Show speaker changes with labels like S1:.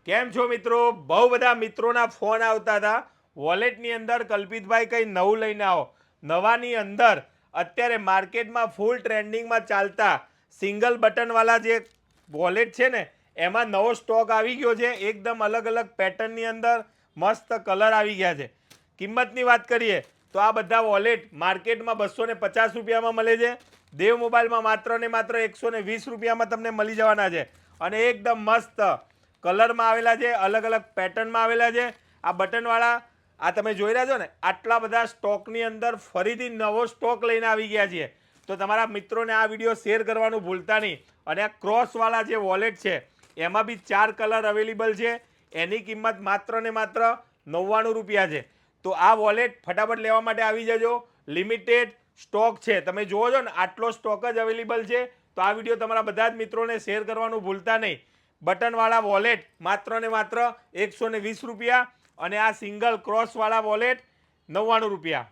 S1: કેમ છો મિત્રો? બહુ બધા મિત્રોના ફોન આવતા હતા વોલેટની અંદર કલ્પિતભાઈ કંઈ નવું લઈને આવો. નવાની અંદર અત્યારે માર્કેટમાં ફૂલ ટ્રેન્ડિંગમાં ચાલતા સિંગલ બટનવાળા જે વોલેટ છે ને એમાં નવો સ્ટોક આવી ગયો છે. એકદમ અલગ અલગ પેટર્નની અંદર મસ્ત કલર આવી ગયા છે. કિંમતની વાત કરીએ તો આ બધા વોલેટ માર્કેટમાં 250 રૂપિયામાં મળે છે. દેવ મોબાઈલમાં માત્ર ને માત્ર 120 રૂપિયામાં તમને મળી જવાના છે. અને એકદમ મસ્ત કલરમાં આવેલા છે, અલગ અલગ પેટર્નમાં આવેલા છે. આ બટનવાળા આ તમે જોઈ રહ્યા છો ને, આટલા બધા સ્ટોકની અંદર ફરીથી નવો સ્ટોક લઈને આવી ગયા છીએ. તો તમારા મિત્રોને આ વિડીયો શેર કરવાનું ભૂલતા નહીં. અને આ ક્રોસવાળા જે વોલેટ છે એમાં બી 4 કલર અવેલેબલ છે. એની કિંમત માત્ર ને માત્ર 99 રૂપિયા છે. તો આ વોલેટ ફટાફટ લેવા માટે આવી જજો. લિમિટેડ સ્ટોક છે, તમે જુઓ છો ને આટલો સ્ટોક જ અવેલેબલ છે. તો આ વિડીયો તમારા બધા જ મિત્રોને શેર કરવાનું ભૂલતા નહીં. બટનવાળા વોલેટ માત્ર ને માત્ર 120 રૂપિયા અને આ સિંગલ ક્રોસવાળા વોલેટ 99 રૂપિયા.